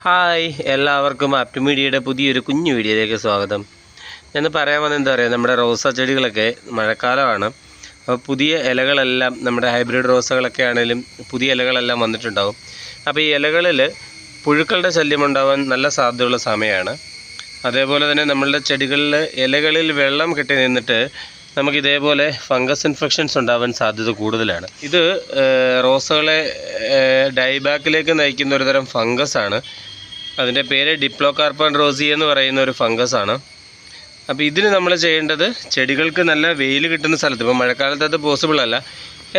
Hi എല്ലാവർക്കും apt മീഡിയയുടെ പുതിയൊരു കുഞ്ഞു വീഡിയോയിലേക്ക് സ്വാഗതം. ഞാൻ പറയാൻ വന്നത് എന്താ പറയുക, നമ്മുടെ റോസാ ചെടികളൊക്കെ മഴക്കാലമാണ്. അപ്പോൾ പുതിയ ഇലകളെല്ലാം നമ്മുടെ ഹൈബ്രിഡ് റോസകളൊക്കെ ആണെങ്കിലും പുതിയ ഇലകളെല്ലാം വന്നിട്ടുണ്ടാവും. അപ്പോൾ ഈ ഇലകളിൽ പുഴുക്കളുടെ ശല്യം ഉണ്ടാവാൻ നല്ല സാധ്യതയുള്ള സമയമാണ്. അതേപോലെ തന്നെ നമ്മളുടെ ചെടികളിൽ ഇലകളിൽ വെള്ളം കെട്ടി നിന്നിട്ട് നമുക്ക് ഇതേപോലെ ഫംഗസ് ഇൻഫെക്ഷൻസ് ഉണ്ടാവാൻ സാധ്യത കൂടുതലാണ്. ഇത് റോസകളെ ഡൈബാക്കിലേക്ക് നയിക്കുന്ന ഒരു തരം ഫംഗസാണ്. അതിൻ്റെ പേര് ഡിപ്ലോകാർപ്പൻ റോസി എന്ന് പറയുന്ന ഒരു ഫംഗസാണ്. അപ്പോൾ ഇതിന് നമ്മൾ ചെയ്യേണ്ടത്, ചെടികൾക്ക് നല്ല വെയിൽ കിട്ടുന്ന സ്ഥലത്ത്, ഇപ്പോൾ മഴക്കാലത്ത് അത് പോസിബിൾ അല്ല,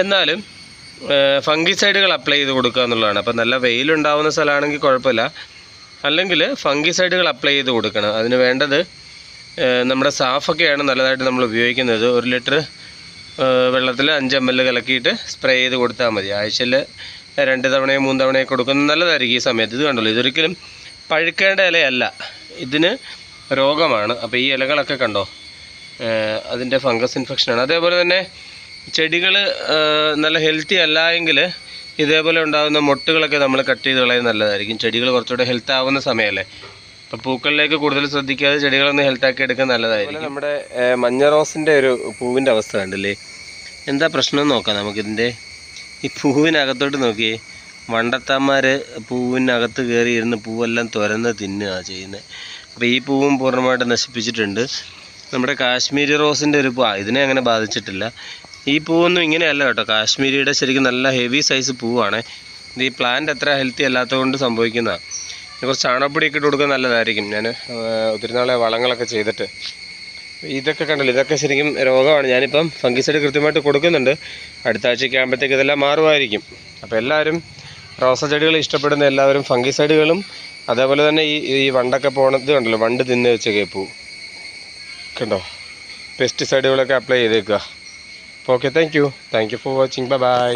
എന്നാലും ഫംഗിസൈഡുകൾ അപ്ലൈ ചെയ്ത് കൊടുക്കുക എന്നുള്ളതാണ്. അപ്പോൾ നല്ല വെയിലുണ്ടാവുന്ന സ്ഥലമാണെങ്കിൽ കുഴപ്പമില്ല, അല്ലെങ്കിൽ ഫംഗിസൈഡുകൾ അപ്ലൈ ചെയ്ത് കൊടുക്കണം. അതിന് വേണ്ടത് നമ്മുടെ സാഫൊക്കെയാണ് നല്ലതായിട്ട് നമ്മൾ ഉപയോഗിക്കുന്നത്. 1 ലിറ്റർ വെള്ളത്തിൽ 5 ml കലക്കിയിട്ട് സ്പ്രേ ചെയ്ത് കൊടുത്താൽ മതി. ആഴ്ചയിൽ 2 തവണയോ 3 തവണയോ കൊടുക്കുന്നത് നല്ലതായിരിക്കും ഈ സമയത്ത്. ഇത് കണ്ടല്ലോ, ഇതൊരിക്കലും പഴുക്കേണ്ട ഇലയല്ല, ഇതിന് രോഗമാണ്. അപ്പോൾ ഈ ഇലകളൊക്കെ കണ്ടോ, അതിൻ്റെ ഫംഗസ് ഇൻഫെക്ഷനാണ്. അതേപോലെ തന്നെ ചെടികൾ നല്ല ഹെൽത്തി അല്ല എങ്കിൽ ഇതേപോലെ ഉണ്ടാകുന്ന മൊട്ടുകളൊക്കെ നമ്മൾ കട്ട് ചെയ്ത് കളയുന്നത് നല്ലതായിരിക്കും. ചെടികൾ കുറച്ചുകൂടെ ഹെൽത്ത് ആവുന്ന സമയമല്ലേ. അപ്പോൾ പൂക്കളിലേക്ക് കൂടുതൽ ശ്രദ്ധിക്കാതെ ചെടികളൊന്ന് ഹെൽത്താക്കി എടുക്കാൻ നല്ലതായിരിക്കും. നമ്മുടെ മഞ്ഞ റോസിൻ്റെ ഒരു പൂവിൻ്റെ അവസ്ഥ കണ്ടില്ലേ, എന്താ പ്രശ്നം നോക്കാം നമുക്കിതിൻ്റെ. ഈ പൂവിനകത്തോട്ട് നോക്കിയേ, വണ്ടത്താന്മാർ പൂവിനകത്ത് കയറി ഇരുന്ന് പൂവെല്ലാം തുരന്ന് തിന്നുക ചെയ്യുന്നത്. അപ്പോൾ ഈ പൂവും പൂർണ്ണമായിട്ട് നശിപ്പിച്ചിട്ടുണ്ട്. നമ്മുടെ കാശ്മീരി റോസിൻ്റെ ഒരു പൂ, ഇതിനെ അങ്ങനെ ബാധിച്ചിട്ടില്ല. ഈ പൂവൊന്നും ഇങ്ങനെയല്ല കേട്ടോ, കാശ്മീരിയുടെ ശരിക്കും നല്ല ഹെവി സൈസ് പൂവാണ്. ഇത് ഈ പ്ലാന്റ് അത്ര ഹെൽത്തി അല്ലാത്തതുകൊണ്ട് സംഭവിക്കുന്നതാണ്. കുറച്ച് ചാണകപ്പൊടിയൊക്കെ ഇട്ട് കൊടുക്കാൻ നല്ലതായിരിക്കും. ഞാൻ ഒത്തിരി നാളെ വളങ്ങളൊക്കെ ചെയ്തിട്ട് ഇതൊക്കെ കണ്ടല്ലോ, ഇതൊക്കെ ശരിക്കും രോഗമാണ്. ഞാനിപ്പം ഫംഗിസൈഡ് കൃത്യമായിട്ട് കൊടുക്കുന്നുണ്ട്. അടുത്ത ആഴ്ചയ്ക്ക് ആകുമ്പോഴത്തേക്ക് ഇതെല്ലാം മാറുമായിരിക്കും. അപ്പോൾ എല്ലാവരും റോസ ചെടികൾ ഇഷ്ടപ്പെടുന്ന എല്ലാവരും ഫംഗിസൈഡുകളും അതേപോലെ തന്നെ ഈ വണ്ടൊക്കെ പോണത് കണ്ടല്ലോ, വണ്ട് തിന്ന് വെച്ചൊക്കെ പൂ കണ്ടോ, പെസ്റ്റിസൈഡുകളൊക്കെ അപ്ലൈ ചെയ്തേക്കുക. അപ്പോൾ okay, thank you for watching. By.